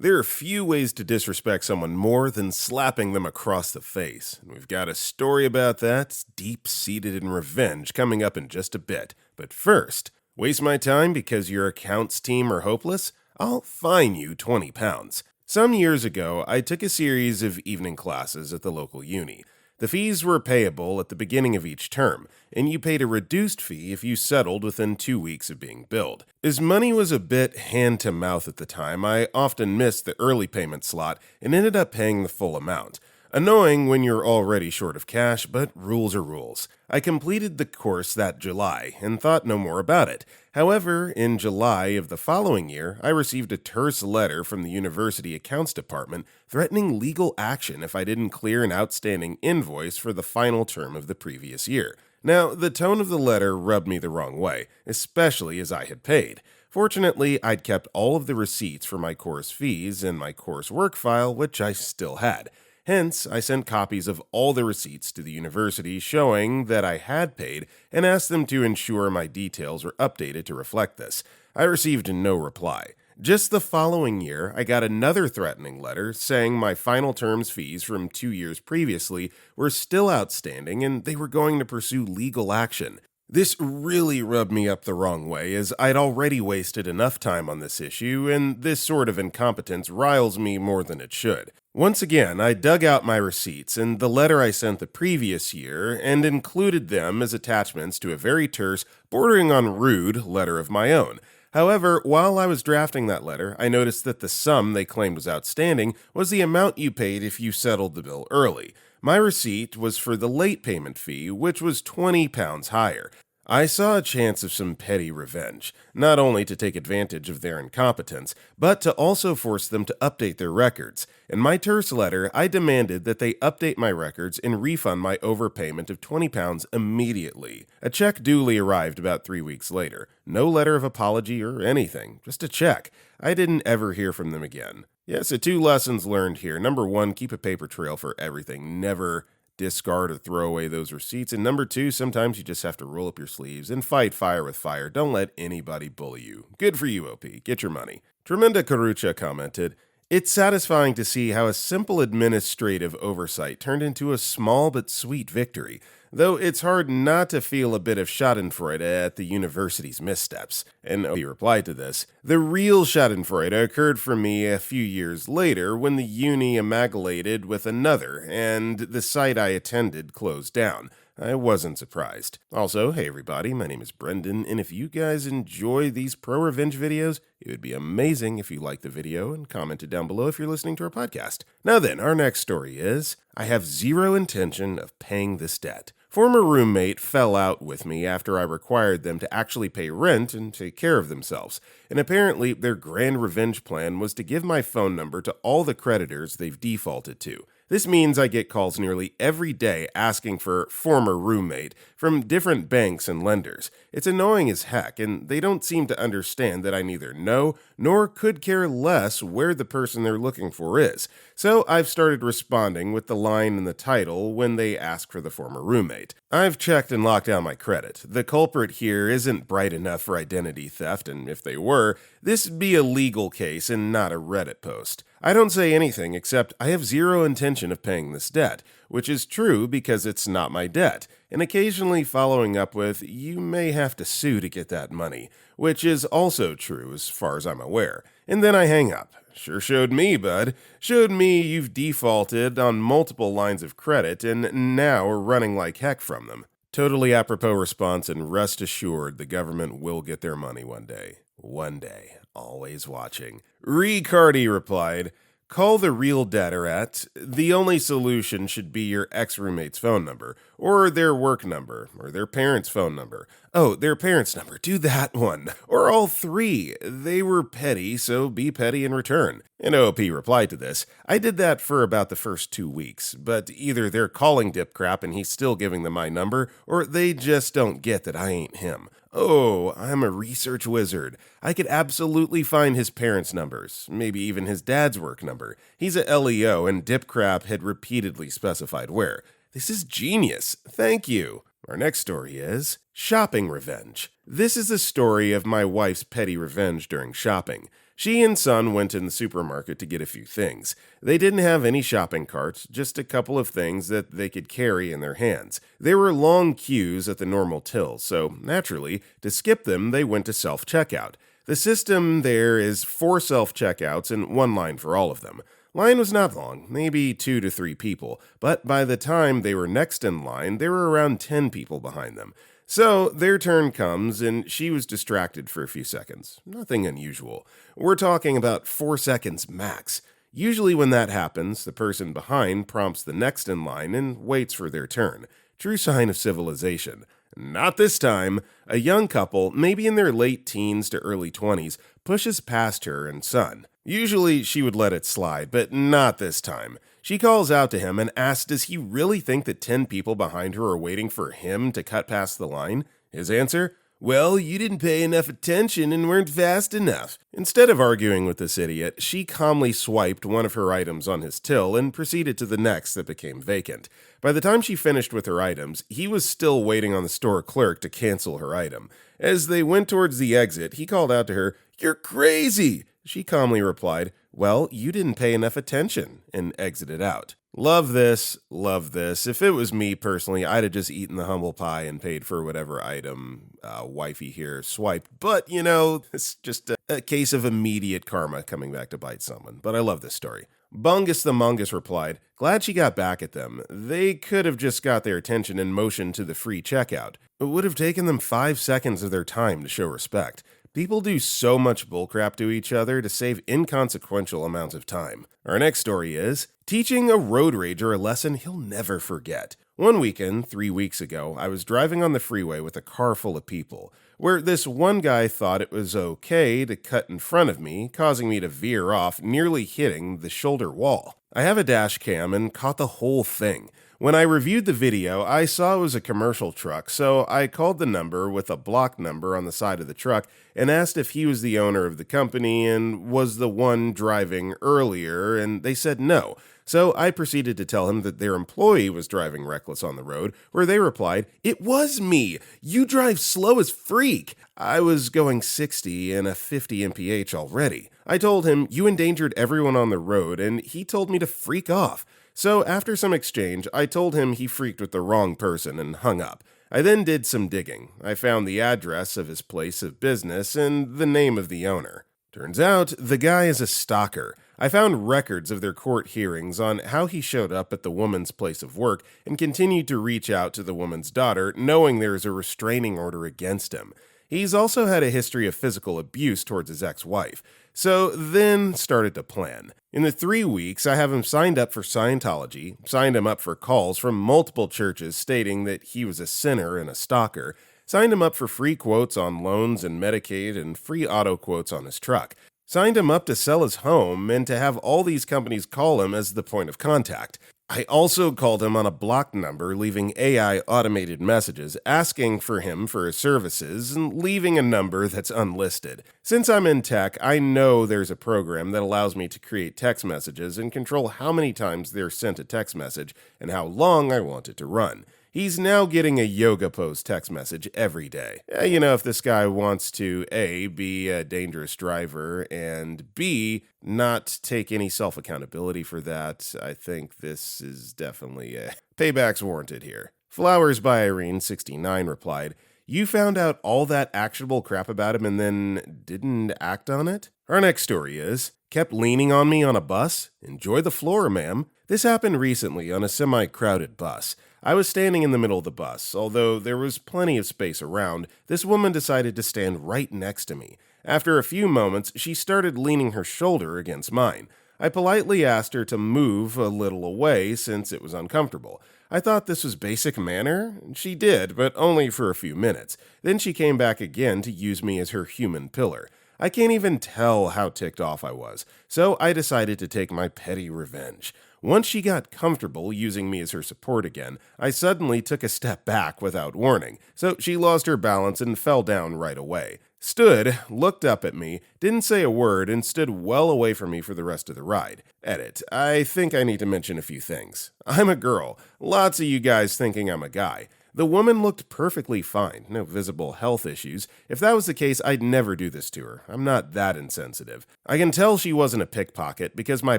There are few ways to disrespect someone more than slapping them across the face, and we've got a story about that, deep-seated in revenge, coming up in just a bit. But first, waste my time because your accounts team are hopeless? I'll fine you £20. Some years ago, I took a series of evening classes at the local uni. The fees were payable at the beginning of each term, and you paid a reduced fee if you settled within 2 weeks of being billed. As money was a bit hand-to-mouth at the time, I often missed the early payment slot and ended up paying the full amount. Annoying when you're already short of cash, but rules are rules. I completed the course that July and thought no more about it. However, in July of the following year, I received a terse letter from the university accounts department threatening legal action if I didn't clear an outstanding invoice for the final term of the previous year. Now, the tone of the letter rubbed me the wrong way, especially as I had paid. Fortunately, I'd kept all of the receipts for my course fees in my course work file, which I still had. Hence, I sent copies of all the receipts to the university showing that I had paid and asked them to ensure my details were updated to reflect this. I received no reply. Just the following year, I got another threatening letter saying my final term's fees from 2 years previously were still outstanding and they were going to pursue legal action. This really rubbed me up the wrong way, as I'd already wasted enough time on this issue, and this sort of incompetence riles me more than it should. Once again, I dug out my receipts and the letter I sent the previous year and included them as attachments to a very terse, bordering on rude letter of my own. However, while I was drafting that letter, I noticed that the sum they claimed was outstanding was the amount you paid if you settled the bill early. My receipt was for the late payment fee, which was £20 higher. I saw a chance of some petty revenge, not only to take advantage of their incompetence, but to also force them to update their records. In my terse letter, I demanded that they update my records and refund my overpayment of £20 immediately. A check duly arrived about 3 weeks later. No letter of apology or anything, just a check. I didn't ever hear from them again. Yeah, so 2 lessons learned here. Number 1, keep a paper trail for everything. Never discard or throw away those receipts. And number 2, sometimes you just have to roll up your sleeves and fight fire with fire. Don't let anybody bully you. Good for you, OP. Get your money. Tremenda Karucha commented, "It's satisfying to see how a simple administrative oversight turned into a small but sweet victory, though it's hard not to feel a bit of schadenfreude at the university's missteps." And he replied to this, "The real schadenfreude occurred for me a few years later when the uni amalgamated with another and the site I attended closed down. I wasn't surprised." Also, hey everybody, my name is Brendan, and if you guys enjoy these ProRevenge videos, it would be amazing if you liked the video and commented down below if you're listening to our podcast. Now then, our next story is, I have zero intention of paying this debt. Former roommate fell out with me after I required them to actually pay rent and take care of themselves, and apparently their grand revenge plan was to give my phone number to all the creditors they've defaulted to. This means I get calls nearly every day asking for former roommate from different banks and lenders. It's annoying as heck, and they don't seem to understand that I neither know nor could care less where the person they're looking for is. So I've started responding with the line in the title when they ask for the former roommate. I've checked and locked down my credit. The culprit here isn't bright enough for identity theft, and if they were, this'd be a legal case and not a Reddit post. I don't say anything except I have zero intention of paying this debt, which is true because it's not my debt, and occasionally following up with, "You may have to sue to get that money," which is also true as far as I'm aware. And then I hang up. Sure showed me, bud. Showed me you've defaulted on multiple lines of credit and now are running like heck from them. Totally apropos response, and rest assured the government will get their money one day. One day. Always watching. Ricardi replied, "Call the real debtor at, the only solution should be your ex-roommate's phone number, or their work number, or their parents' phone number. Oh, their parents' number, do that one. Or all 3. They were petty, so be petty in return." And OP replied to this, "I did that for about the first 2 weeks, but either they're calling dip crap and he's still giving them my number, or they just don't get that I ain't him. Oh, I'm a research wizard. I could absolutely find his parents' numbers, maybe even his dad's work number. He's a LEO, and Dipcrap had repeatedly specified where. This is genius. Thank you." Our next story is shopping revenge. This is the story of my wife's petty revenge during shopping. She and son went in the supermarket to get a few things. They didn't have any shopping carts, just a couple of things that they could carry in their hands. There were long queues at the normal tills, so naturally, to skip them, they went to self-checkout. The system there is 4 self-checkouts and 1 line for all of them. Line was not long, maybe 2 to 3 people, but by the time they were next in line, there were around 10 people behind them. So their turn comes, and she was distracted for a few seconds. Nothing unusual. We're talking about 4 seconds max. Usually when that happens, the person behind prompts the next in line and waits for their turn. True sign of civilization. Not this time. A young couple, maybe in their late teens to early 20s, pushes past her and son. Usually she would let it slide, but not this time. She calls out to him and asks, does he really think that 10 people behind her are waiting for him to cut past the line? His answer? Well, you didn't pay enough attention and weren't fast enough. Instead of arguing with this idiot, she calmly swiped one of her items on his till and proceeded to the next that became vacant. By the time she finished with her items, he was still waiting on the store clerk to cancel her item. As they went towards the exit, he called out to her, "You're crazy!" She calmly replied, "Well, you didn't pay enough attention," and exited out. Love this, love this. If it was me personally, I'd have just eaten the humble pie and paid for whatever item wifey here swiped. But, it's just a case of immediate karma coming back to bite someone. But I love this story. Bungus the Mungus replied, "Glad she got back at them. They could have just got their attention and motioned to the free checkout. It would have taken them 5 seconds of their time to show respect. People do so much bullcrap to each other to save inconsequential amounts of time." Our next story is teaching a road rager a lesson he'll never forget. One weekend, 3 weeks ago, I was driving on the freeway with a car full of people, where this one guy thought it was okay to cut in front of me, causing me to veer off, nearly hitting the shoulder wall. I have a dash cam and caught the whole thing. When I reviewed the video, I saw it was a commercial truck, so I called the number with a block number on the side of the truck and asked if he was the owner of the company and was the one driving earlier, and they said no. So I proceeded to tell him that their employee was driving reckless on the road, where they replied, "It was me! You drive slow as freak!" I was going 60 and a 50 mph already. I told him, "You endangered everyone on the road," and he told me to freak off. So after some exchange, I told him he freaked with the wrong person and hung up. I then did some digging. I found the address of his place of business and the name of the owner. Turns out, the guy is a stalker. I found records of their court hearings on how he showed up at the woman's place of work and continued to reach out to the woman's daughter, knowing there is a restraining order against him. He's also had a history of physical abuse towards his ex-wife. So then started to plan. In the 3 weeks, I have him signed up for Scientology, signed him up for calls from multiple churches stating that he was a sinner and a stalker, signed him up for free quotes on loans and Medicaid and free auto quotes on his truck, signed him up to sell his home and to have all these companies call him as the point of contact. I also called him on a blocked number, leaving AI automated messages asking for him for his services and leaving a number that's unlisted. Since I'm in tech, I know there's a program that allows me to create text messages and control how many times they're sent a text message and how long I want it to run. He's now getting a yoga pose text message every day. If this guy wants to A, be a dangerous driver, and B, not take any self-accountability for that, I think this is definitely payback's warranted here. Flowers by Irene 69 replied, "You found out all that actionable crap about him and then didn't act on it?" Our next story is, kept leaning on me on a bus? Enjoy the floor, ma'am. This happened recently on a semi-crowded bus. I was standing in the middle of the bus. Although there was plenty of space around, this woman decided to stand right next to me. After a few moments, she started leaning her shoulder against mine. I politely asked her to move a little away since it was uncomfortable. I thought this was basic manner. She did, but only for a few minutes. Then she came back again to use me as her human pillar. I can't even tell how ticked off I was, so I decided to take my petty revenge. Once she got comfortable using me as her support again, I suddenly took a step back without warning, so she lost her balance and fell down right away. Stood, looked up at me, didn't say a word, and stood well away from me for the rest of the ride. Edit. I think I need to mention a few things. I'm a girl. Lots of you guys thinking I'm a guy. The woman looked perfectly fine, no visible health issues. If that was the case, I'd never do this to her. I'm not that insensitive. I can tell she wasn't a pickpocket because my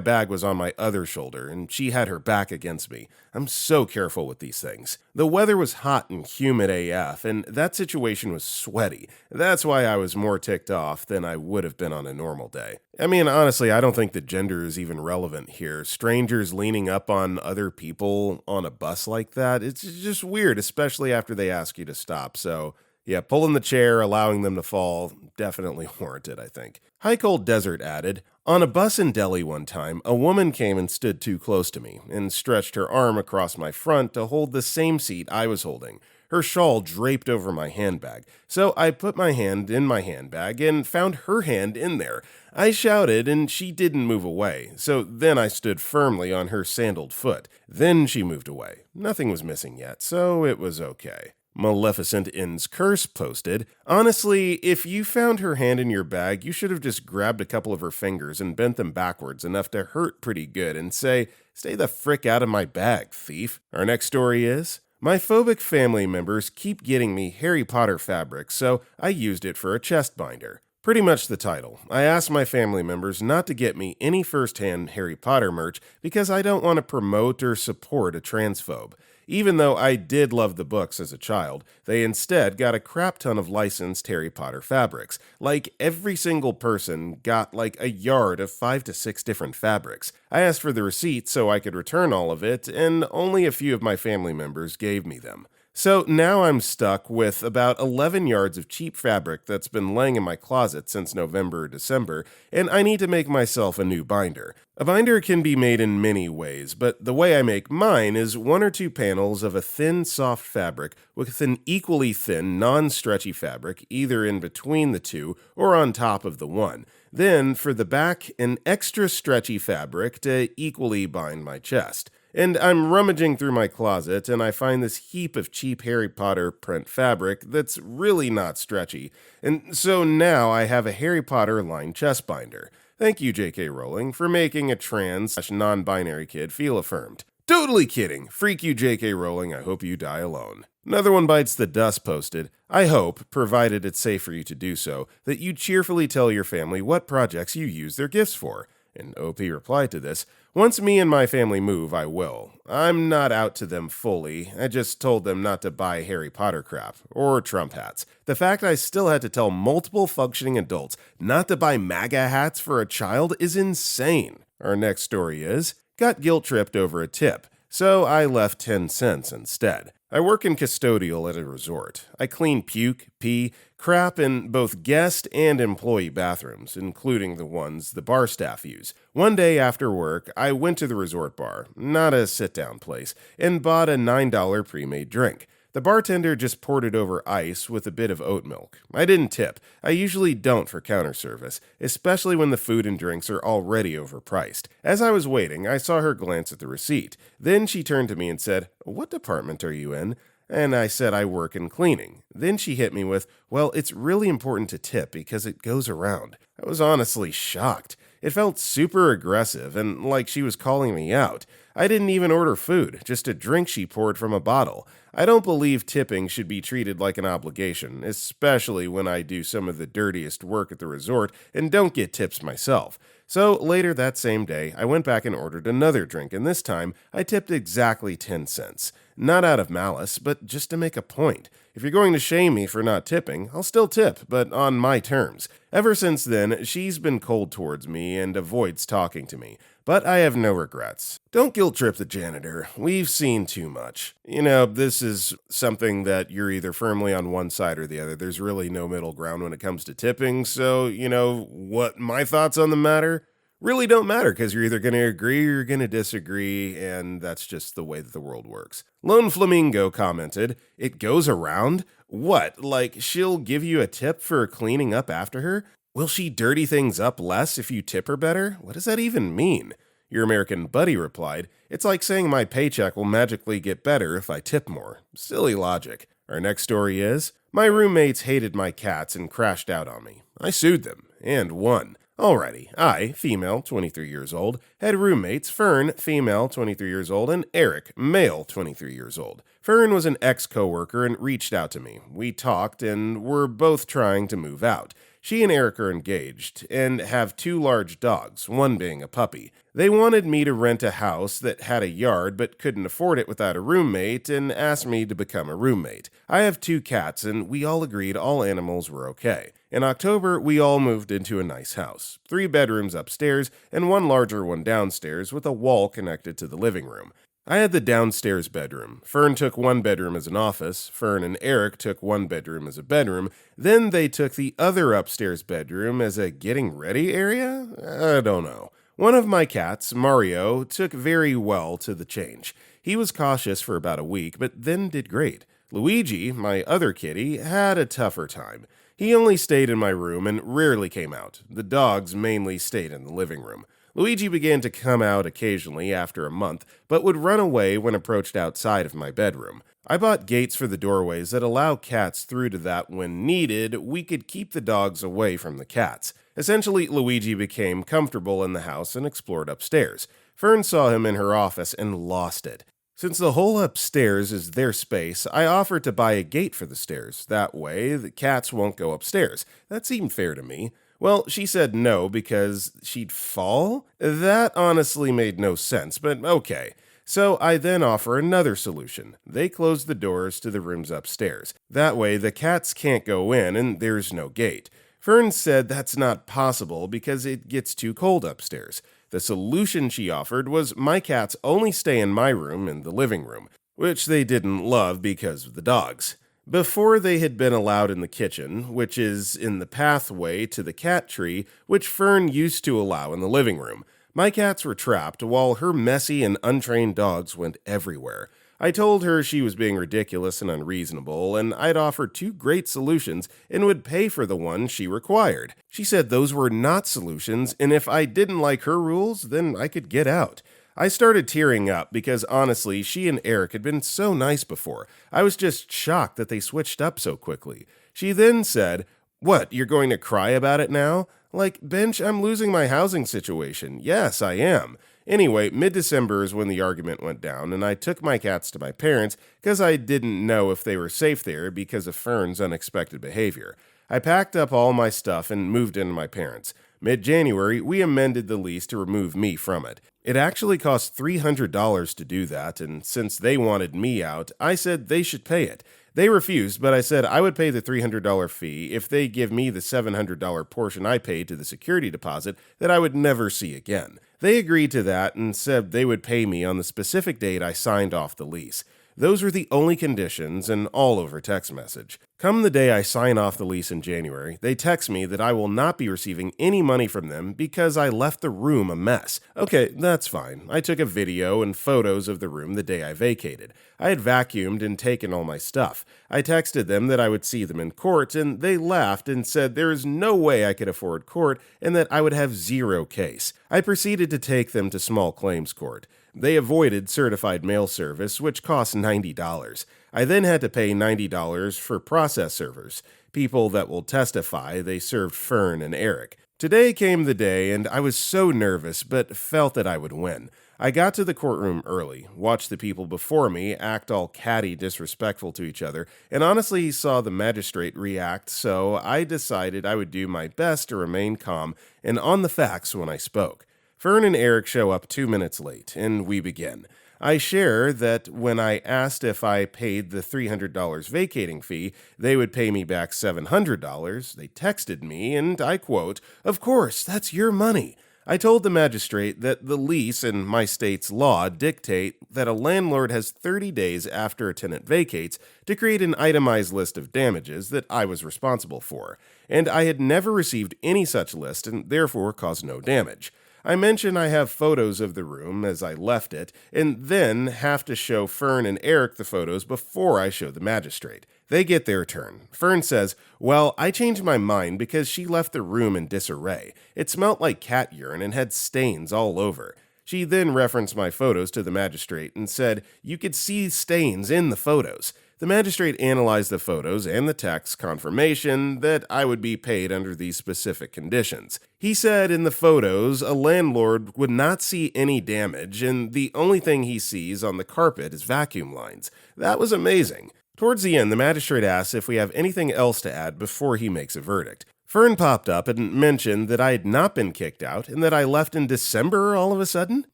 bag was on my other shoulder and she had her back against me. I'm so careful with these things. The weather was hot and humid AF, and that situation was sweaty. That's why I was more ticked off than I would have been on a normal day. I mean, honestly, I don't think that gender is even relevant here. Strangers leaning up on other people on a bus like that, it's just weird, especially after they ask you to stop. So, yeah, pulling the chair, allowing them to fall, definitely warranted, I think. High Cold Desert added, on a bus in Delhi one time, a woman came and stood too close to me and stretched her arm across my front to hold the same seat I was holding. Her shawl draped over my handbag, so I put my hand in my handbag and found her hand in there. I shouted and she didn't move away, so then I stood firmly on her sandaled foot. Then she moved away. Nothing was missing yet, so it was okay. Maleficent Inn's Curse posted, honestly, if you found her hand in your bag, you should have just grabbed a couple of her fingers and bent them backwards enough to hurt pretty good and say, stay the frick out of my bag, thief. Our next story is, my phobic family members keep getting me Harry Potter fabric, so I used it for a chest binder. Pretty much the title. I asked my family members not to get me any first-hand Harry Potter merch because I don't want to promote or support a transphobe. Even though I did love the books as a child, they instead got a crap ton of licensed Harry Potter fabrics. Like, every single person got like a yard of 5 to 6 different fabrics. I asked for the receipt so I could return all of it, and only a few of my family members gave me them. So now I'm stuck with about 11 yards of cheap fabric that's been laying in my closet since November or December, and I need to make myself a new binder. A binder can be made in many ways, but the way I make mine is 1 or 2 panels of a thin, soft fabric with an equally thin, non-stretchy fabric either in between the two or on top of the one. Then, for the back, an extra stretchy fabric to equally bind my chest. And I'm rummaging through my closet, and I find this heap of cheap Harry Potter print fabric that's really not stretchy. And so now I have a Harry Potter lined chest binder. Thank you, J.K. Rowling, for making a trans/non-binary kid feel affirmed. Totally kidding. Freak you, J.K. Rowling. I hope you die alone. Another one bites the dust posted. I hope, provided it's safe for you to do so, that you cheerfully tell your family what projects you use their gifts for. And OP replied to this, once me and my family move, I will. I'm not out to them fully. I just told them not to buy Harry Potter crap, or Trump hats. The fact I still had to tell multiple functioning adults not to buy MAGA hats for a child is insane. Our next story is, got guilt-tripped over a tip, so I left 10 cents instead. I work in custodial at a resort. I clean puke, pee, crap in both guest and employee bathrooms, including the ones the bar staff use. One day after work, I went to the resort bar, not a sit-down place, and bought a $9 pre-made drink. The bartender just poured it over ice with a bit of oat milk. I didn't tip. I usually don't for counter service, especially when the food and drinks are already overpriced. As I was waiting, I saw her glance at the receipt. Then she turned to me and said, "What department are you in?" And I said I work in cleaning. Then she hit me with, "Well, it's really important to tip because it goes around." I was honestly shocked. It felt super aggressive and like she was calling me out. I didn't even order food, just a drink she poured from a bottle. I don't believe tipping should be treated like an obligation, especially when I do some of the dirtiest work at the resort and don't get tips myself. So later that same day, I went back and ordered another drink, and this time I tipped exactly 10 cents. Not out of malice, but just to make a point. If you're going to shame me for not tipping, I'll still tip, but on my terms. Ever since then, she's been cold towards me and avoids talking to me. But I have no regrets. Don't guilt trip the janitor. We've seen too much. You know, this is something that you're either firmly on one side or the other. There's really no middle ground when it comes to tipping. So, what my thoughts on the matter really don't matter because you're either going to agree or you're going to disagree, and that's just the way that the world works. Lone Flamingo commented, "It goes around? What, like she'll give you a tip for cleaning up after her? Will she dirty things up less if you tip her better? What does that even mean?" Your American buddy replied, "It's like saying my paycheck will magically get better if I tip more." Silly logic. Our next story is, my roommates hated my cats and crashed out on me. I sued them, and won. Alrighty, I, female, 23 years old, had roommates Fern, female, 23 years old, and Eric, male, 23 years old. Fern was an ex-coworker and reached out to me. We talked and were both trying to move out. She and Eric are engaged and have two large dogs, one being a puppy. They wanted me to rent a house that had a yard but couldn't afford it without a roommate and asked me to become a roommate. I have two cats and we all agreed all animals were okay. In October, we all moved into a nice house. 3 bedrooms upstairs and one larger one downstairs with a wall connected to the living room. I had the downstairs bedroom. Fern took one bedroom as an office. Fern and Eric took one bedroom as a bedroom. Then they took the other upstairs bedroom as a getting ready area? I don't know. One of my cats, Mario, took very well to the change. He was cautious for about a week, but then did great. Luigi, my other kitty, had a tougher time. He only stayed in my room and rarely came out. The dogs mainly stayed in the living room. Luigi began to come out occasionally after a month, but would run away when approached outside of my bedroom. I bought gates for the doorways that allow cats through to that when needed, we could keep the dogs away from the cats. Essentially, Luigi became comfortable in the house and explored upstairs. Fern saw him in her office and lost it. Since the whole upstairs is their space, I offered to buy a gate for the stairs. That way, the cats won't go upstairs. That seemed fair to me. Well, she said no because she'd fall? That honestly made no sense, but okay. So I then offer another solution. They close the doors to the rooms upstairs. That way, the cats can't go in and there's no gate. Fern said that's not possible because it gets too cold upstairs. The solution she offered was my cats only stay in my room in the living room, which they didn't love because of the dogs. Before they had been allowed in the kitchen, which is in the pathway to the cat tree, which Fern used to allow in the living room. My cats were trapped while her messy and untrained dogs went everywhere. I told her she was being ridiculous and unreasonable, and I'd offered 2 great solutions and would pay for the one she required. She said those were not solutions, and if I didn't like her rules, then I could get out. I started tearing up because honestly, she and Eric had been so nice before. I was just shocked that they switched up so quickly. She then said, "What, you're going to cry about it now?" Like, bench, I'm losing my housing situation. Yes, I am. Anyway, mid-December is when the argument went down, and I took my cats to my parents because I didn't know if they were safe there because of Fern's unexpected behavior. I packed up all my stuff and moved into my parents'. Mid-January, we amended the lease to remove me from it. It actually cost $300 to do that, and since they wanted me out, I said they should pay it. They refused, but I said I would pay the $300 fee if they give me the $700 portion I paid to the security deposit that I would never see again. They agreed to that and said they would pay me on the specific date I signed off the lease. Those were the only conditions, and all over text message. Come the day I sign off the lease in January, they text me that I will not be receiving any money from them because I left the room a mess. Okay, that's fine. I took a video and photos of the room the day I vacated. I had vacuumed and taken all my stuff. I texted them that I would see them in court, and they laughed and said there is no way I could afford court and that I would have 0 case. I proceeded to take them to small claims court. They avoided certified mail service, which cost $90. I then had to pay $90 for process servers, people that will testify they served Fern and Eric. Today came the day, and I was so nervous, but felt that I would win. I got to the courtroom early, watched the people before me act all catty disrespectful to each other, and honestly saw the magistrate react, so I decided I would do my best to remain calm and on the facts when I spoke. Fern and Eric show up 2 minutes late, and we begin. I share that when I asked if I paid the $300 vacating fee, they would pay me back $700. They texted me, and I quote, "Of course, that's your money." I told the magistrate that the lease and my state's law dictate that a landlord has 30 days after a tenant vacates to create an itemized list of damages that I was responsible for, and I had never received any such list and therefore caused no damage. I mention I have photos of the room as I left it, and then have to show Fern and Eric the photos before I show the magistrate. They get their turn. Fern says, "Well, I changed my mind because she left the room in disarray. It smelt like cat urine and had stains all over." She then referenced my photos to the magistrate and said, "You could see stains in the photos." The magistrate analyzed the photos and the text confirmation that I would be paid under these specific conditions. He said in the photos, a landlord would not see any damage, and the only thing he sees on the carpet is vacuum lines. That was amazing. Towards the end, the magistrate asks if we have anything else to add before he makes a verdict. Fern popped up and mentioned that I had not been kicked out and that I left in December all of a sudden?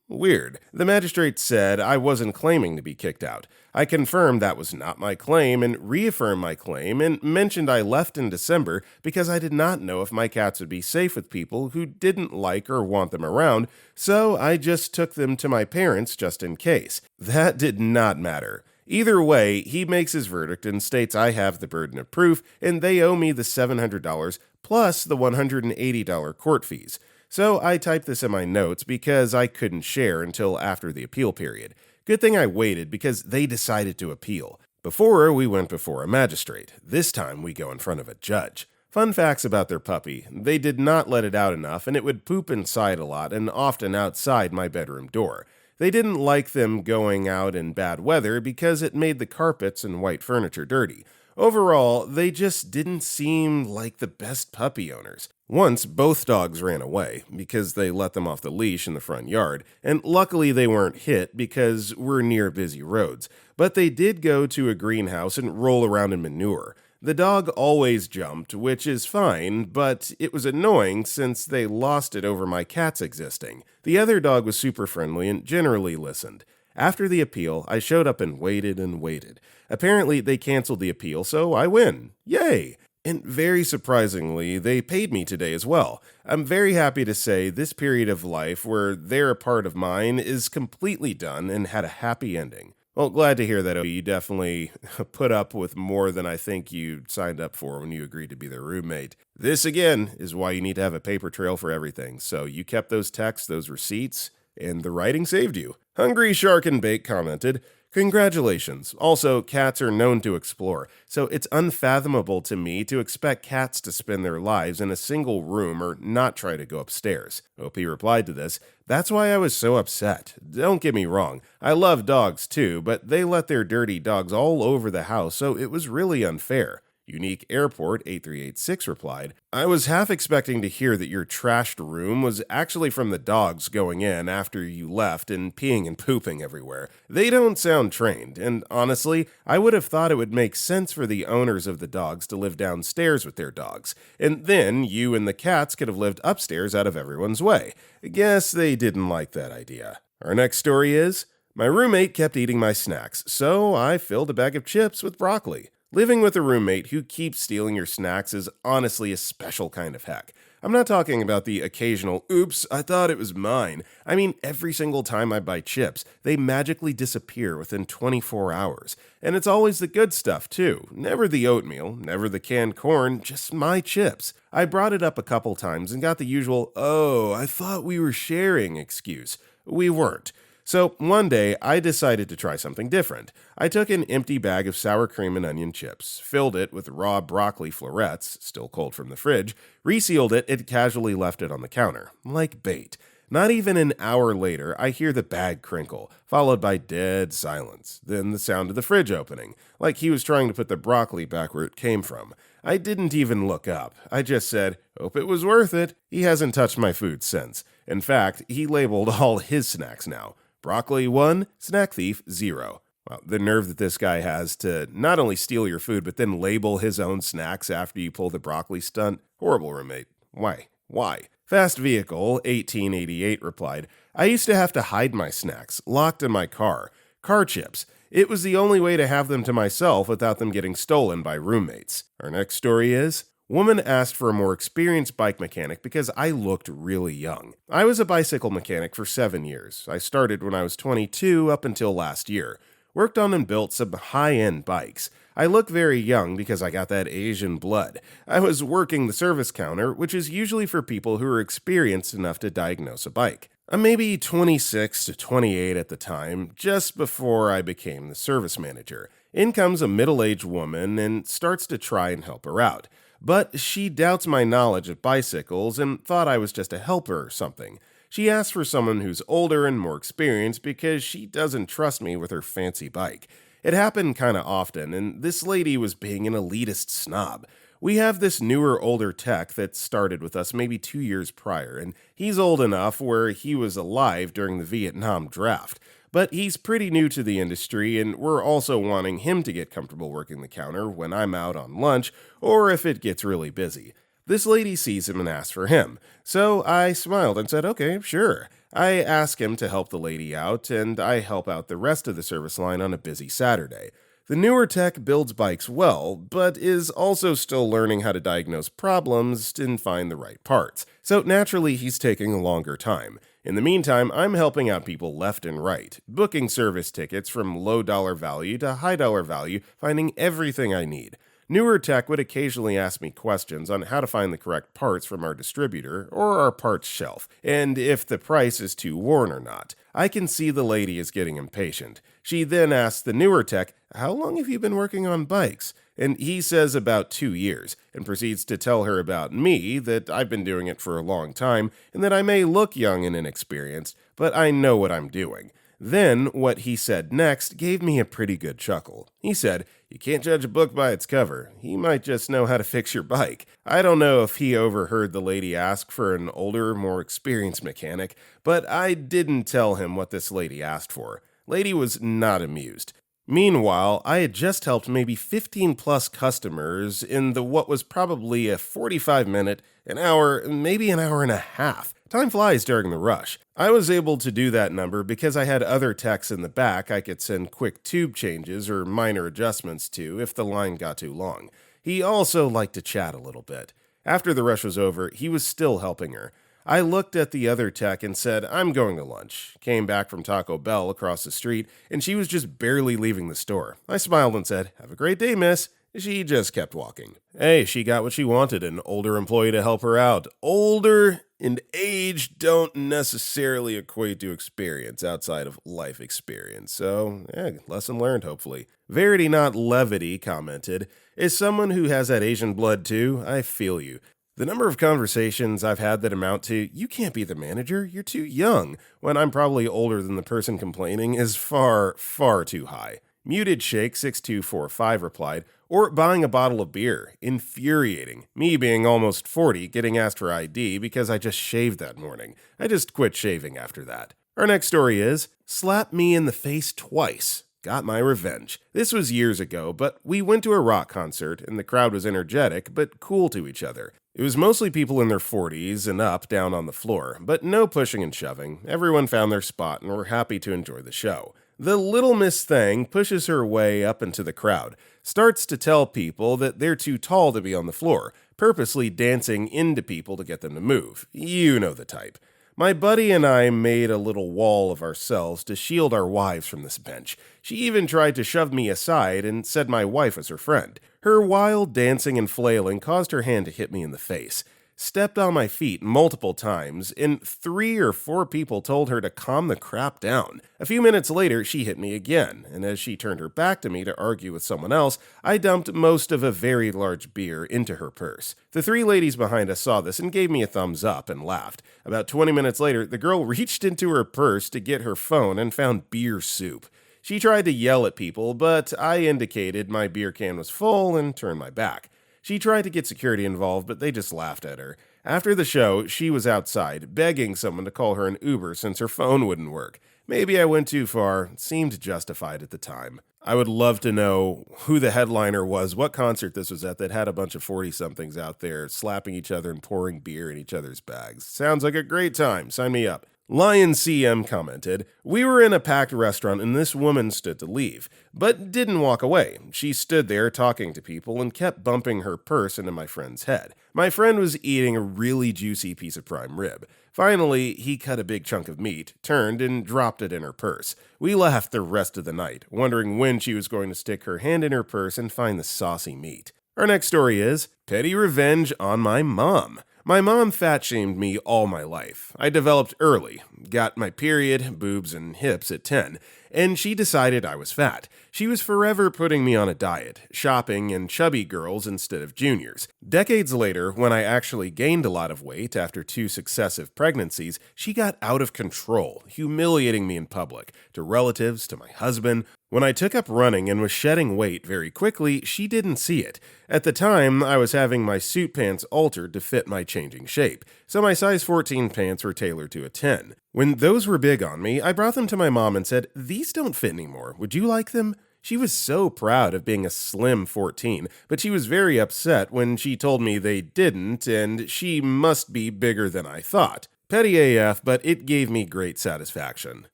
Weird. The magistrate said I wasn't claiming to be kicked out. I confirmed that was not my claim and reaffirmed my claim and mentioned I left in December because I did not know if my cats would be safe with people who didn't like or want them around, so I just took them to my parents just in case. That did not matter. Either way, he makes his verdict and states I have the burden of proof and they owe me the $700 plus the $180 court fees. So I typed this in my notes because I couldn't share until after the appeal period. Good thing I waited because they decided to appeal. Before, we went before a magistrate. This time, we go in front of a judge. Fun facts about their puppy. They did not let it out enough and it would poop inside a lot and often outside my bedroom door. They didn't like them going out in bad weather because it made the carpets and white furniture dirty. Overall, they just didn't seem like the best puppy owners. Once, both dogs ran away because they let them off the leash in the front yard, and luckily they weren't hit because we're near busy roads. But they did go to a greenhouse and roll around in manure. The dog always jumped, which is fine, but it was annoying since they lost it over my cats existing. The other dog was super friendly and generally listened. After the appeal, I showed up and waited and waited. Apparently, they canceled the appeal, so I win. Yay! And very surprisingly, they paid me today as well. I'm very happy to say this period of life where they're a part of mine is completely done and had a happy ending. Well, glad to hear that. You definitely put up with more than I think you signed up for when you agreed to be their roommate. This, again, is why you need to have a paper trail for everything. So you kept those texts, those receipts, and the writing saved you. Hungry Shark and Bake commented, "Congratulations. Also, cats are known to explore, so it's unfathomable to me to expect cats to spend their lives in a single room or not try to go upstairs." OP replied to this, "That's why I was so upset. Don't get me wrong, I love dogs too, but they let their dirty dogs all over the house, so it was really unfair." Unique Airport 8386 replied, "I was half expecting to hear that your trashed room was actually from the dogs going in after you left and peeing and pooping everywhere. They don't sound trained, and honestly, I would have thought it would make sense for the owners of the dogs to live downstairs with their dogs, and then you and the cats could have lived upstairs out of everyone's way. Guess they didn't like that idea." Our next story is, "My roommate kept eating my snacks, so I filled a bag of chips with broccoli." Living with a roommate who keeps stealing your snacks is honestly a special kind of heck. I'm not talking about the occasional, "oops, I thought it was mine." I mean, every single time I buy chips, they magically disappear within 24 hours. And it's always the good stuff, too. Never the oatmeal, never the canned corn, just my chips. I brought it up a couple times and got the usual, "oh, I thought we were sharing" excuse. We weren't. So one day, I decided to try something different. I took an empty bag of sour cream and onion chips, filled it with raw broccoli florets, still cold from the fridge, resealed it, and casually left it on the counter, like bait. Not even an hour later, I hear the bag crinkle, followed by dead silence, then the sound of the fridge opening, like he was trying to put the broccoli back where it came from. I didn't even look up. I just said, "hope it was worth it." He hasn't touched my food since. In fact, he labeled all his snacks now. Broccoli 1, snack thief 0. Well, the nerve that this guy has to not only steal your food, but then label his own snacks after you pull the broccoli stunt. Horrible roommate. Why? Fast Vehicle 1888 replied, "I used to have to hide my snacks, locked in my car. Car chips. It was the only way to have them to myself without them getting stolen by roommates." Our next story is, "Woman asked for a more experienced bike mechanic because I looked really young." I was a bicycle mechanic for 7 years. I started when I was 22 up until last year. Worked on and built some high-end bikes. I look very young because I got that Asian blood. I was working the service counter, which is usually for people who are experienced enough to diagnose a bike. I'm maybe 26 to 28 at the time, just before I became the service manager. In comes a middle-aged woman and starts to try and help her out. But she doubts my knowledge of bicycles and thought I was just a helper or something. She asked for someone who's older and more experienced because she doesn't trust me with her fancy bike. It happened kinda often, and this lady was being an elitist snob. We have this newer, older tech that started with us maybe 2 years prior, and he's old enough where he was alive during the Vietnam draft. But he's pretty new to the industry, and we're also wanting him to get comfortable working the counter when I'm out on lunch or if it gets really busy. This lady sees him and asks for him. So I smiled and said, okay, sure. I ask him to help the lady out, and I help out the rest of the service line on a busy Saturday. The newer tech builds bikes well, but is also still learning how to diagnose problems and find the right parts. So naturally, he's taking a longer time. In the meantime, I'm helping out people left and right, booking service tickets from low dollar value to high dollar value, finding everything I need. Newer tech would occasionally ask me questions on how to find the correct parts from our distributor or our parts shelf, and if the price is too worn or not. I can see the lady is getting impatient. She then asks the newer tech, "How long have you been working on bikes?" And he says about 2 years, and proceeds to tell her about me, that I've been doing it for a long time, and that I may look young and inexperienced, but I know what I'm doing. Then, what he said next gave me a pretty good chuckle. He said, "You can't judge a book by its cover. He might just know how to fix your bike." I don't know if he overheard the lady ask for an older, more experienced mechanic, but I didn't tell him what this lady asked for. Lady was not amused. Meanwhile, I had just helped maybe 15 plus customers in the what was probably a 45-minute, an hour, maybe an hour and a half. Time flies during the rush. I was able to do that number because I had other techs in the back I could send quick tube changes or minor adjustments to if the line got too long. He also liked to chat a little bit. After the rush was over, he was still helping her. I looked at the other tech and said, "I'm going to lunch." Came back from Taco Bell across the street, and she was just barely leaving the store. I smiled and said, "Have a great day, miss." She just kept walking. Hey, she got what she wanted, an older employee to help her out. Older and age don't necessarily equate to experience outside of life experience. So, lesson learned, hopefully. Verity Not Levity commented, "As someone who has that Asian blood too, I feel you. The number of conversations I've had that amount to, 'You can't be the manager, you're too young,' when I'm probably older than the person complaining, is far, far too high." Muted Shake 6245 replied, "Or buying a bottle of beer. Infuriating. Me being almost 40, getting asked for ID because I just shaved that morning. I just quit shaving after that." Our next story is, "Slap me in the face twice. Got my revenge." This was years ago, but we went to a rock concert, and the crowd was energetic but cool to each other. It was mostly people in their 40s and up down on the floor, but no pushing and shoving. Everyone found their spot and were happy to enjoy the show. The little Miss Thang pushes her way up into the crowd, starts to tell people that they're too tall to be on the floor, purposely dancing into people to get them to move. You know the type. My buddy and I made a little wall of ourselves to shield our wives from this bench. She even tried to shove me aside and said my wife was her friend. Her wild dancing and flailing caused her hand to hit me in the face. Stepped on my feet multiple times, and 3 or 4 people told her to calm the crap down. A few minutes later, she hit me again, and as she turned her back to me to argue with someone else, I dumped most of a very large beer into her purse. The 3 ladies behind us saw this and gave me a thumbs up and laughed. About 20 minutes later, the girl reached into her purse to get her phone and found beer soup. She tried to yell at people, but I indicated my beer can was full and turned my back. She tried to get security involved, but they just laughed at her. After the show, she was outside, begging someone to call her an Uber since her phone wouldn't work. Maybe I went too far. It seemed justified at the time. I would love to know who the headliner was, what concert this was at that had a bunch of 40-somethings out there slapping each other and pouring beer in each other's bags. Sounds like a great time. Sign me up. Lion CM commented, "We were in a packed restaurant and this woman stood to leave, but didn't walk away. She stood there talking to people and kept bumping her purse into my friend's head. My friend was eating a really juicy piece of prime rib. Finally, he cut a big chunk of meat, turned, and dropped it in her purse. We laughed the rest of the night, wondering when she was going to stick her hand in her purse and find the saucy meat." Our next story is, "Petty Revenge on My Mom." My mom fat-shamed me all my life. I developed early. got my period, boobs, and hips at 10, and she decided I was fat. She was forever putting me on a diet, shopping and chubby girls instead of juniors. Decades later, when I actually gained a lot of weight after 2 successive pregnancies, she got out of control, humiliating me in public, to relatives, to my husband. When I took up running and was shedding weight very quickly, she didn't see it. At the time, I was having my suit pants altered to fit my changing shape, so my size 14 pants were tailored to a 10. When those were big on me, I brought them to my mom and said, "These don't fit anymore. Would you like them?" She was so proud of being a slim 14, but she was very upset when she told me they didn't, and she must be bigger than I thought. Petty AF, but it gave me great satisfaction.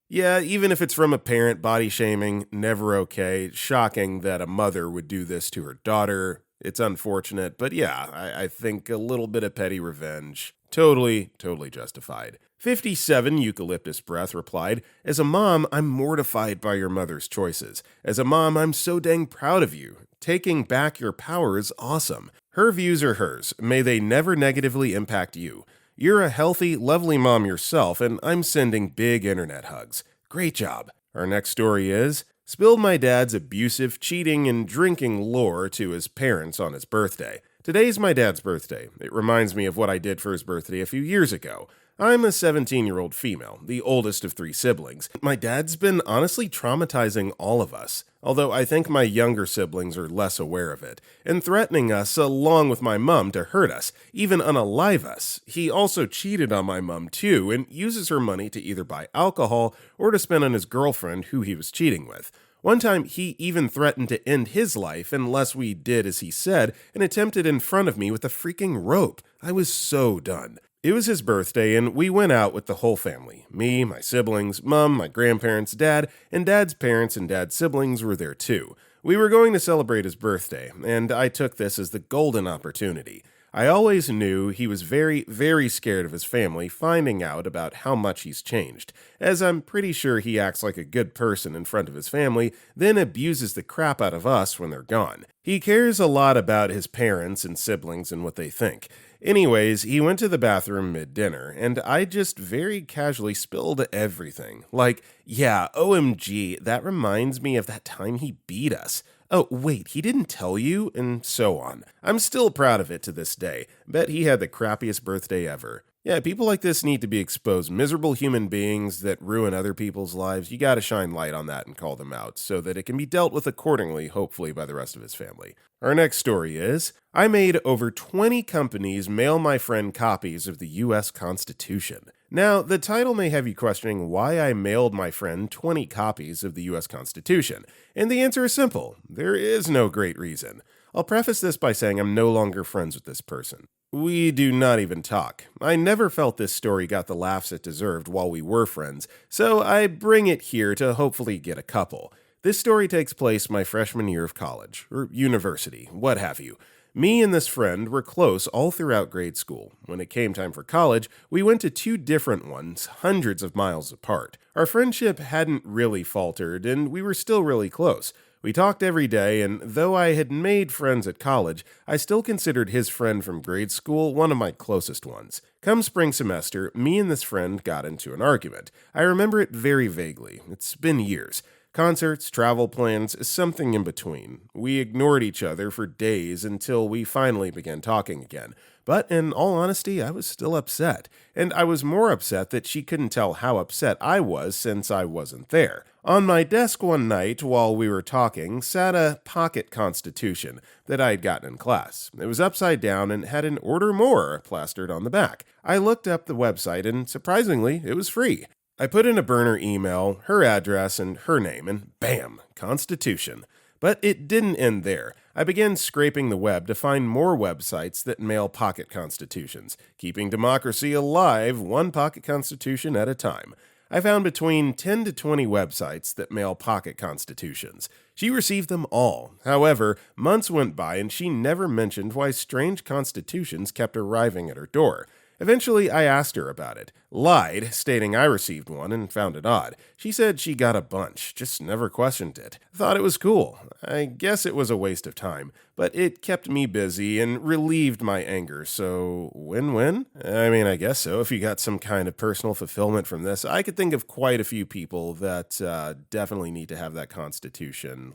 Yeah, even if it's from a parent, body shaming, never okay. Shocking that a mother would do this to her daughter. It's unfortunate, but yeah, I think a little bit of petty revenge. Totally justified. 57 Eucalyptus Breath replied, "As a mom, I'm mortified by your mother's choices. As a mom, I'm so dang proud of you. Taking back your power is awesome. Her views are hers. May they never negatively impact you. You're a healthy, lovely mom yourself, and I'm sending big internet hugs. Great job." Our next story is, spilled my dad's abusive, cheating, and drinking lore to his parents on his birthday. Today's my dad's birthday. It reminds me of what I did for his birthday a few years ago. I'm a 17-year-old female, the oldest of 3 siblings. My dad's been honestly traumatizing all of us, although I think my younger siblings are less aware of it, and threatening us along with my mom to hurt us, even unalive us. He also cheated on my mom too, and uses her money to either buy alcohol or to spend on his girlfriend who he was cheating with. One time, he even threatened to end his life unless we did as he said, and attempted in front of me with a freaking rope. I was so done. It was his birthday, and we went out with the whole family. Me, my siblings, mom, my grandparents, dad, and dad's parents and dad's siblings were there too. We were going to celebrate his birthday, and I took this as the golden opportunity. I always knew he was very scared of his family finding out about how much he's changed, as I'm pretty sure he acts like a good person in front of his family, then abuses the crap out of us when they're gone. He cares a lot about his parents and siblings and what they think. Anyways, he went to the bathroom mid-dinner, and I just very casually spilled everything. Like, yeah, OMG, that reminds me of that time he beat us. Oh, wait, he didn't tell you? And so on. I'm still proud of it to this day. Bet he had the crappiest birthday ever. Yeah, people like this need to be exposed. Miserable human beings that ruin other people's lives, you gotta shine light on that and call them out, so that it can be dealt with accordingly, hopefully by the rest of his family. Our next story is, I made over 20 companies mail my friend copies of the US Constitution. Now, the title may have you questioning why I mailed my friend 20 copies of the US Constitution, and the answer is simple. There is no great reason. I'll preface this by saying I'm no longer friends with this person. We do not even talk. I never felt this story got the laughs it deserved while we were friends, so I bring it here to hopefully get a couple. This story takes place my freshman year of college, or university, what have you. Me and this friend were close all throughout grade school. When it came time for college, we went to 2 different ones, hundreds of miles apart. Our friendship hadn't really faltered, and we were still really close. We talked every day, and though I had made friends at college, I still considered his friend from grade school one of my closest ones. Come spring semester, me and this friend got into an argument. I remember it very vaguely. It's been years. Concerts, travel plans, something in between. We ignored each other for days until we finally began talking again. But in all honesty, I was still upset. And I was more upset that she couldn't tell how upset I was since I wasn't there. On my desk one night while we were talking sat a pocket constitution that I had gotten in class. It was upside down and had an "order more" plastered on the back. I looked up the website and surprisingly, it was free. I put in a burner email, her address, and her name, and bam, Constitution. But it didn't end there. I began scraping the web to find more websites that mail pocket constitutions, keeping democracy alive one pocket constitution at a time. I found between 10 to 20 websites that mail pocket constitutions. She received them all. However, months went by and she never mentioned why strange constitutions kept arriving at her door. Eventually, I asked her about it. Lied, stating I received one and found it odd. She said she got a bunch, just never questioned it. Thought it was cool. I guess it was a waste of time, but it kept me busy and relieved my anger, so win-win? I mean, I guess so. If you got some kind of personal fulfillment from this, I could think of quite a few people that definitely need to have that constitution,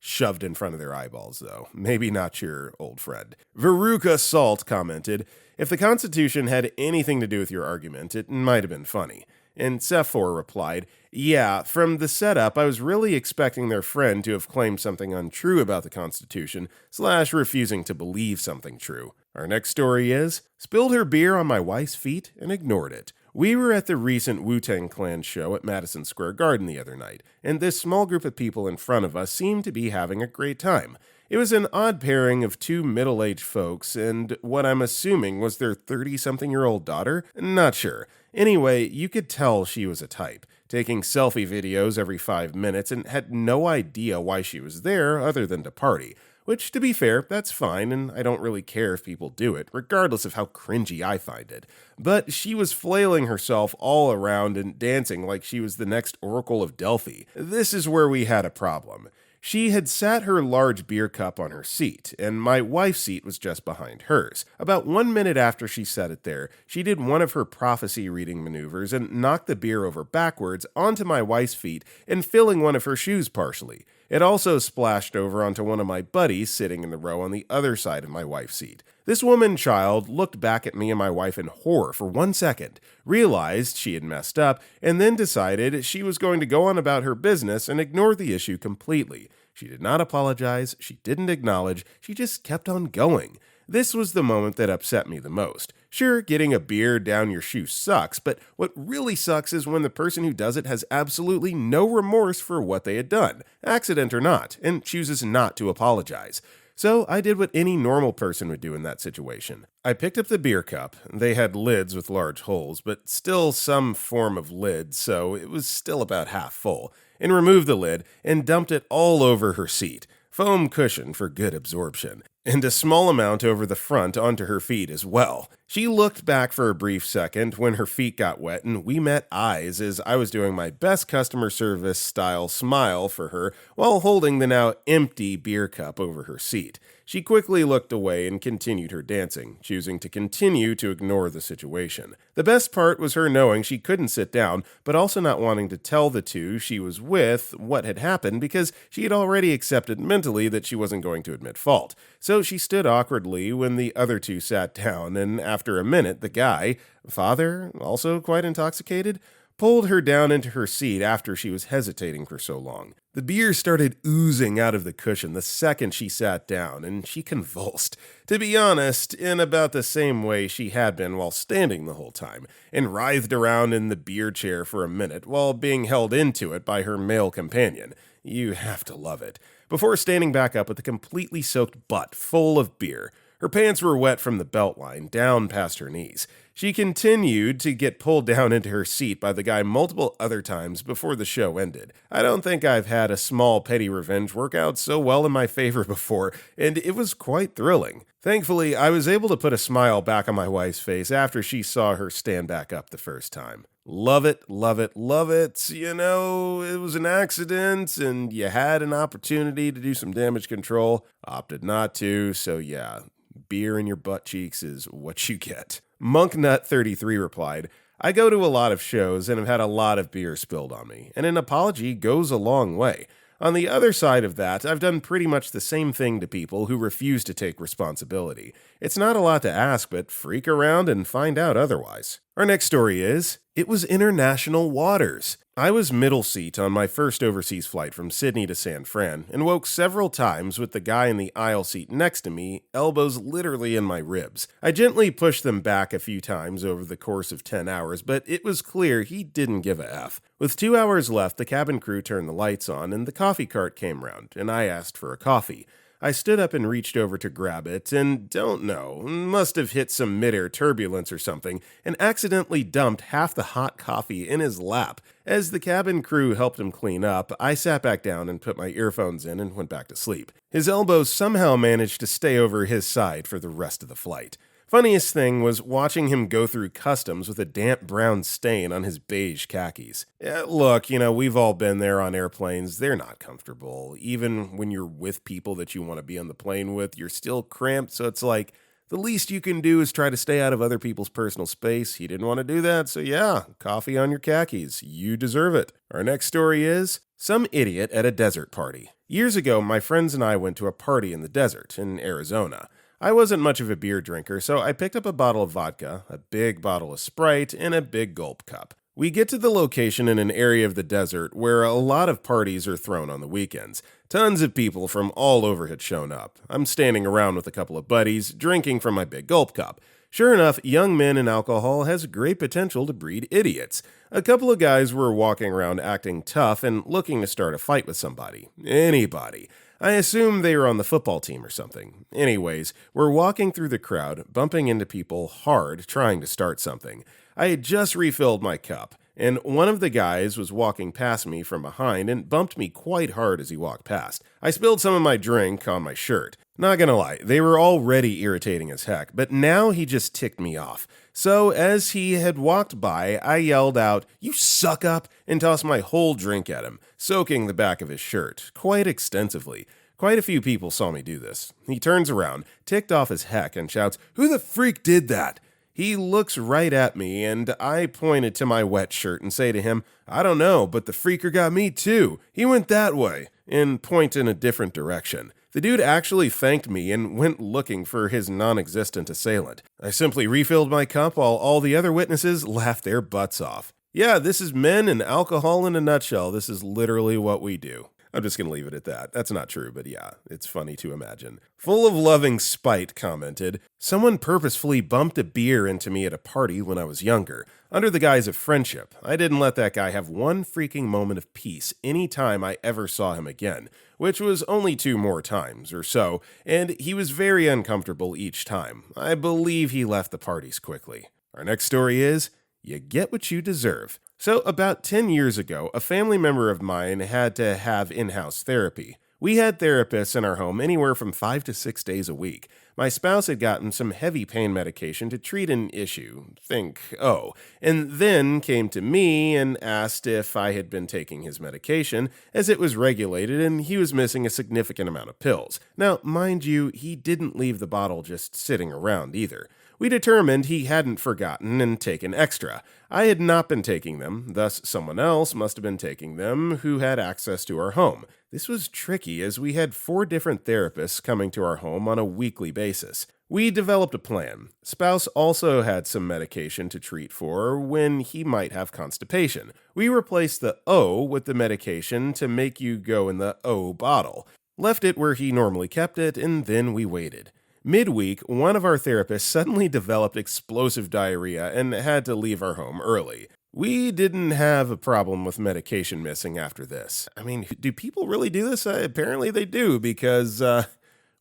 shoved in front of their eyeballs, though. Maybe not your old friend. Veruca Salt commented, if the Constitution had anything to do with your argument, it might have been funny. And Sephor replied, yeah, from the setup, I was really expecting their friend to have claimed something untrue about the Constitution, / refusing to believe something true. Our next story is, spilled her beer on my wife's feet and ignored it. We were at the recent Wu-Tang Clan show at Madison Square Garden the other night, and this small group of people in front of us seemed to be having a great time. It was an odd pairing of two middle-aged folks and what I'm assuming was their 30-something-year-old daughter? Not sure. Anyway, you could tell she was a type, taking selfie videos every 5 minutes and had no idea why she was there other than to party. Which, to be fair, that's fine, and I don't really care if people do it, regardless of how cringy I find it. But she was flailing herself all around and dancing like she was the next Oracle of Delphi. This is where we had a problem. She had sat her large beer cup on her seat, and my wife's seat was just behind hers. About 1 minute after she set it there, she did one of her prophecy reading maneuvers and knocked the beer over backwards onto my wife's feet and filling one of her shoes partially. It also splashed over onto one of my buddies sitting in the row on the other side of my wife's seat. This woman-child looked back at me and my wife in horror for 1 second, realized she had messed up, and then decided she was going to go on about her business and ignore the issue completely. She did not apologize, she didn't acknowledge, she just kept on going. This was the moment that upset me the most. Sure, getting a beer down your shoe sucks, but what really sucks is when the person who does it has absolutely no remorse for what they had done, accident or not, and chooses not to apologize. So I did what any normal person would do in that situation. I picked up the beer cup. They had lids with large holes, but still some form of lid, so it was still about half full, and removed the lid and dumped it all over her seat. Foam cushion for good absorption, and a small amount over the front onto her feet as well. She looked back for a brief second when her feet got wet, and we met eyes as I was doing my best customer service style smile for her while holding the now empty beer cup over her seat. She quickly looked away and continued her dancing, choosing to continue to ignore the situation. The best part was her knowing she couldn't sit down, but also not wanting to tell the two she was with what had happened because she had already accepted mentally that she wasn't going to admit fault. So she stood awkwardly when the other two sat down, and after a minute, the guy, father, also quite intoxicated, pulled her down into her seat after she was hesitating for so long. The beer started oozing out of the cushion the second she sat down, and she convulsed. To be honest, in about the same way she had been while standing the whole time, and writhed around in the beer chair for a minute while being held into it by her male companion. You have to love it. Before standing back up with a completely soaked butt full of beer. Her pants were wet from the belt line down past her knees. She continued to get pulled down into her seat by the guy multiple other times before the show ended. I don't think I've had a small petty revenge work out so well in my favor before, and it was quite thrilling. Thankfully, I was able to put a smile back on my wife's face after she saw her stand back up the first time. Love it, love it, love it. You know, it was an accident and you had an opportunity to do some damage control. Opted not to, so yeah, beer in your butt cheeks is what you get. Monknut33 replied, I go to a lot of shows and have had a lot of beer spilled on me, and an apology goes a long way. On the other side of that, I've done pretty much the same thing to people who refuse to take responsibility. It's not a lot to ask, but freak around and find out otherwise. Our next story is, it was international waters. I was middle seat on my first overseas flight from Sydney to San Fran and woke several times with the guy in the aisle seat next to me, elbows literally in my ribs. I gently pushed them back a few times over the course of 10 hours, but it was clear he didn't give a F. With 2 hours left, the cabin crew turned the lights on and the coffee cart came round, and I asked for a coffee. I stood up and reached over to grab it, and don't know, must have hit some mid-air turbulence or something, and accidentally dumped half the hot coffee in his lap. As the cabin crew helped him clean up, I sat back down and put my earphones in and went back to sleep. His elbows somehow managed to stay over his side for the rest of the flight. Funniest thing was watching him go through customs with a damp brown stain on his beige khakis. Look, we've all been there on airplanes. They're not comfortable. Even when you're with people that you want to be on the plane with, you're still cramped, so it's like, the least you can do is try to stay out of other people's personal space. He didn't want to do that, so yeah, coffee on your khakis. You deserve it. Our next story is some idiot at a desert party. Years ago, my friends and I went to a party in the desert in Arizona. I wasn't much of a beer drinker, so I picked up a bottle of vodka, a big bottle of Sprite, and a big gulp cup. We get to the location in an area of the desert where a lot of parties are thrown on the weekends. Tons of people from all over had shown up. I'm standing around with a couple of buddies, drinking from my big gulp cup. Sure enough, young men and alcohol has great potential to breed idiots. A couple of guys were walking around acting tough and looking to start a fight with somebody. Anybody. I assume they were on the football team or something. Anyways, we're walking through the crowd, bumping into people hard, trying to start something. I had just refilled my cup, and one of the guys was walking past me from behind and bumped me quite hard as he walked past. I spilled some of my drink on my shirt. Not gonna lie, they were already irritating as heck, but now he just ticked me off. So as he had walked by, I yelled out, "You suck up," and tossed my whole drink at him, soaking the back of his shirt, quite extensively. Quite a few people saw me do this. He turns around, ticked off as heck, and shouts, "Who the freak did that?" He looks right at me, and I pointed to my wet shirt and say to him, "I don't know, but the freaker got me too. He went that way," and point in a different direction. The dude actually thanked me and went looking for his non-existent assailant. I simply refilled my cup while all the other witnesses laughed their butts off. Yeah, this is men and alcohol in a nutshell. This is literally what we do. I'm just going to leave it at that. That's not true, but yeah, it's funny to imagine. Full of loving spite commented, "Someone purposefully bumped a beer into me at a party when I was younger, under the guise of friendship. I didn't let that guy have one freaking moment of peace any time I ever saw him again, which was only 2 more times or so, and he was very uncomfortable each time. I believe he left the parties quickly." Our next story is, you get what you deserve. So, about 10 years ago, a family member of mine had to have in-house therapy. We had therapists in our home anywhere from 5 to 6 days a week. My spouse had gotten some heavy pain medication to treat an issue, and then came to me and asked if I had been taking his medication, as it was regulated and he was missing a significant amount of pills. Now, mind you, he didn't leave the bottle just sitting around either. We determined he hadn't forgotten and taken extra. I had not been taking them, thus someone else must have been taking them who had access to our home. This was tricky as we had 4 different therapists coming to our home on a weekly basis. We developed a plan. Spouse also had some medication to treat for when he might have constipation. We replaced the O with the medication to make you go in the O bottle. Left it where he normally kept it, and then we waited. Midweek, one of our therapists suddenly developed explosive diarrhea and had to leave our home early. We didn't have a problem with medication missing after this. I mean, do people really do this? Apparently they do, because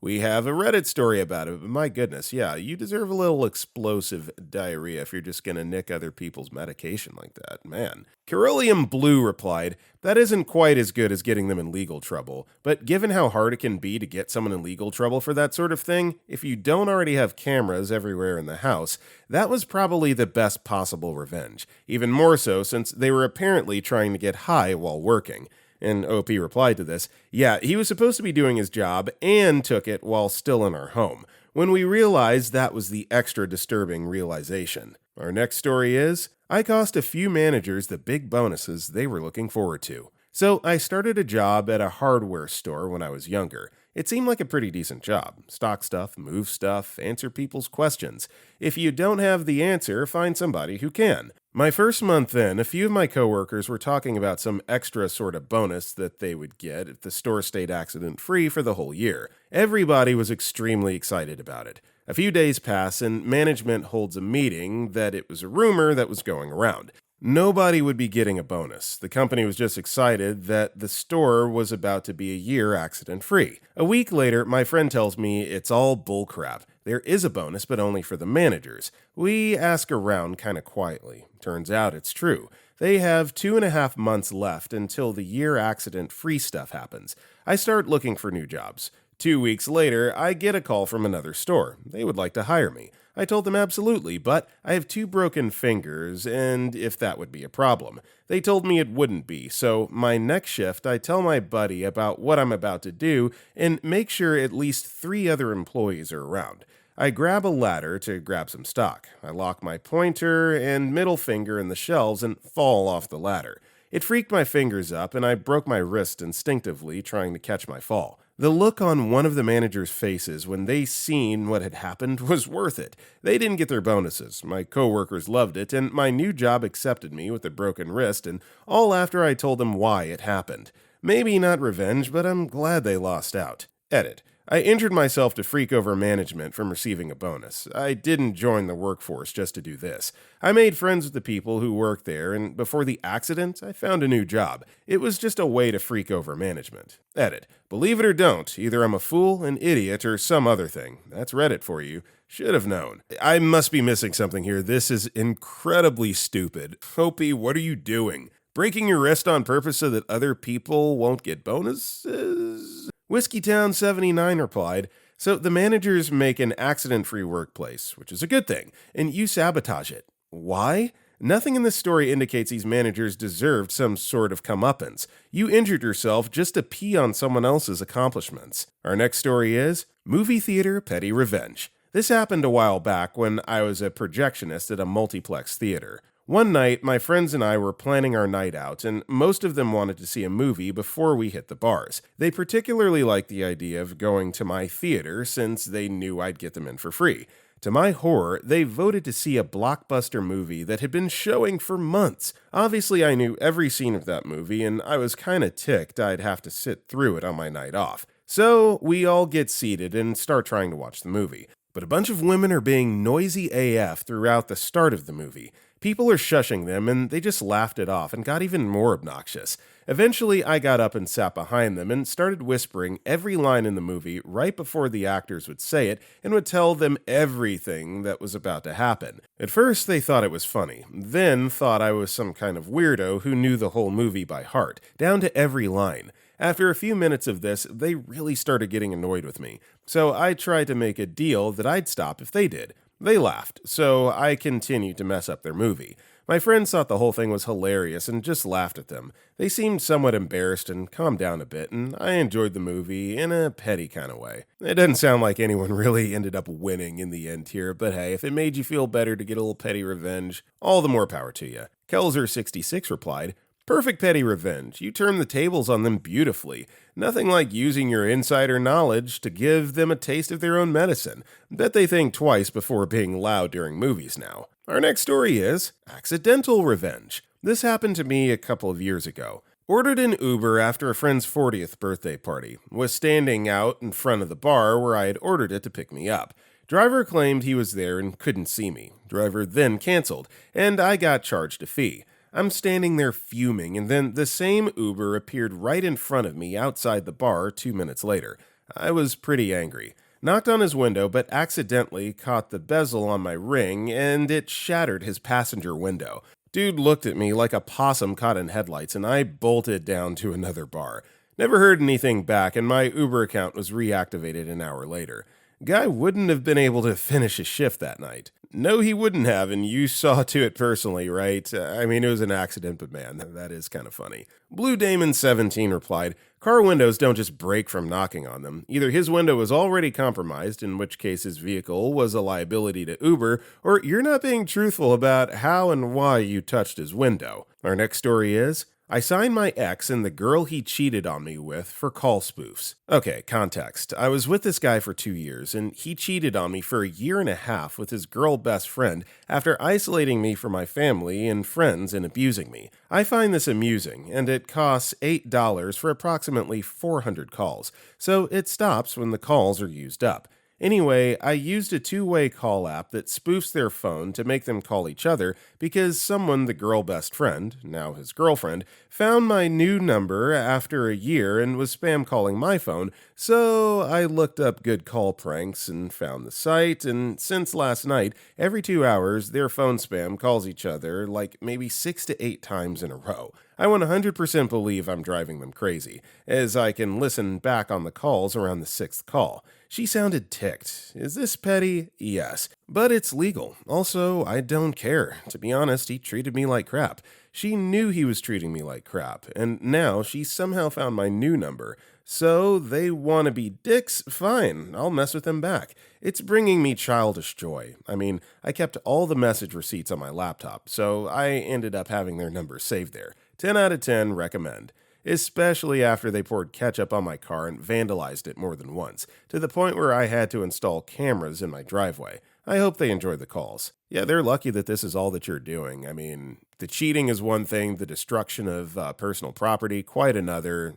we have a Reddit story about it. But my goodness, yeah, you deserve a little explosive diarrhea if you're just going to nick other people's medication like that. Man. Cerulean Blue replied, "That isn't quite as good as getting them in legal trouble, but given how hard it can be to get someone in legal trouble for that sort of thing, if you don't already have cameras everywhere in the house, that was probably the best possible revenge. Even more so since they were apparently trying to get high while working." And OP replied to this, "Yeah, he was supposed to be doing his job and took it while still in our home. When we realized that was the extra disturbing realization." Our next story is, I cost a few managers the big bonuses they were looking forward to. So I started a job at a hardware store when I was younger. It seemed like a pretty decent job. Stock stuff, move stuff, answer people's questions. If you don't have the answer, find somebody who can. My first month in, a few of my coworkers were talking about some extra sort of bonus that they would get if the store stayed accident-free for the whole year. Everybody was extremely excited about it. A few days pass and management holds a meeting that it was a rumor that was going around. Nobody would be getting a bonus. The company was just excited that the store was about to be a year accident-free. A week later, my friend tells me it's all bullcrap. There is a bonus, but only for the managers. We ask around kind of quietly. Turns out it's true. They have 2.5 months left until the year accident-free stuff happens. I start looking for new jobs. 2 weeks later, I get a call from another store. They would like to hire me. I told them absolutely, but I have 2 broken fingers, and if that would be a problem. They told me it wouldn't be, so my next shift, I tell my buddy about what I'm about to do and make sure at least 3 other employees are around. I grab a ladder to grab some stock. I lock my pointer and middle finger in the shelves and fall off the ladder. It freaked my fingers up, and I broke my wrist instinctively trying to catch my fall. The look on one of the manager's faces when they seen what had happened was worth it. They didn't get their bonuses, my coworkers loved it, and my new job accepted me with a broken wrist, and all after I told them why it happened. Maybe not revenge, but I'm glad they lost out. Edit. I injured myself to freak over management from receiving a bonus. I didn't join the workforce just to do this. I made friends with the people who worked there, and before the accident, I found a new job. It was just a way to freak over management. Edit. Believe it or don't, either I'm a fool, an idiot, or some other thing. That's Reddit for you. Should have known. I must be missing something here. This is incredibly stupid. Hopi, what are you doing? Breaking your wrist on purpose so that other people won't get bonuses? WhiskeyTown79 replied, so the managers make an accident-free workplace, which is a good thing, and you sabotage it. Why? Nothing in this story indicates these managers deserved some sort of comeuppance. You injured yourself just to pee on someone else's accomplishments. Our next story is Movie Theater Petty Revenge. This happened a while back when I was a projectionist at a multiplex theater. One night, my friends and I were planning our night out, and most of them wanted to see a movie before we hit the bars. They particularly liked the idea of going to my theater since they knew I'd get them in for free. To my horror, they voted to see a blockbuster movie that had been showing for months. Obviously, I knew every scene of that movie, and I was kinda ticked I'd have to sit through it on my night off. So, we all get seated and start trying to watch the movie. But a bunch of women are being noisy AF throughout the start of the movie. People are shushing them, and they just laughed it off and got even more obnoxious. Eventually, I got up and sat behind them and started whispering every line in the movie right before the actors would say it and would tell them everything that was about to happen. At first, they thought it was funny, then thought I was some kind of weirdo who knew the whole movie by heart, down to every line. After a few minutes of this, they really started getting annoyed with me, so I tried to make a deal that I'd stop if they did. They laughed, so I continued to mess up their movie. My friends thought the whole thing was hilarious and just laughed at them. They seemed somewhat embarrassed and calmed down a bit, and I enjoyed the movie in a petty kind of way. It doesn't sound like anyone really ended up winning in the end here, but hey, if it made you feel better to get a little petty revenge, all the more power to you. Kelzer66 replied, Perfect petty revenge. You turn the tables on them beautifully. Nothing like using your insider knowledge to give them a taste of their own medicine. Bet they think twice before being loud during movies now. Our next story is accidental revenge. This happened to me a couple of years ago. Ordered an Uber after a friend's 40th birthday party. Was standing out in front of the bar where I had ordered it to pick me up. Driver claimed he was there and couldn't see me. Driver then canceled, and I got charged a fee. I'm standing there fuming, and then the same Uber appeared right in front of me outside the bar 2 minutes later. I was pretty angry. Knocked on his window, but accidentally caught the bezel on my ring, and it shattered his passenger window. Dude looked at me like a possum caught in headlights, and I bolted down to another bar. Never heard anything back, and my Uber account was reactivated an hour later. Guy wouldn't have been able to finish his shift that night. No, he wouldn't have, and you saw to it personally, right? I mean, it was an accident, but man, that is kind of funny. Blue Damon 17 replied, car windows don't just break from knocking on them. Either his window was already compromised, in which case his vehicle was a liability to Uber, or you're not being truthful about how and why you touched his window. Our next story is, I signed my ex and the girl he cheated on me with for call spoofs. Okay, context. I was with this guy for 2 years, and he cheated on me for a year and a half with his girl best friend after isolating me from my family and friends and abusing me. I find this amusing, and it costs $8 for approximately 400 calls, so it stops when the calls are used up. Anyway, I used a two-way call app that spoofs their phone to make them call each other, because someone, the girl best friend, now his girlfriend, found my new number after a year and was spam calling my phone, so I looked up good call pranks and found the site, and since last night, every 2 hours, their phone spam calls each other like maybe 6 to 8 times in a row. I 100% believe I'm driving them crazy, as I can listen back on the calls around the 6th call. She sounded ticked. Is this petty? Yes. But it's legal. Also, I don't care. To be honest, he treated me like crap. She knew he was treating me like crap, and now she somehow found my new number. So they want to be dicks? Fine, I'll mess with them back. It's bringing me childish joy. I mean, I kept all the message receipts on my laptop, so I ended up having their number saved there. 10 out of 10, recommend. Especially after they poured ketchup on my car and vandalized it more than once, to the point where I had to install cameras in my driveway. I hope they enjoyed the calls. Yeah, they're lucky that this is all that you're doing. I mean, the cheating is one thing, the destruction of personal property, quite another.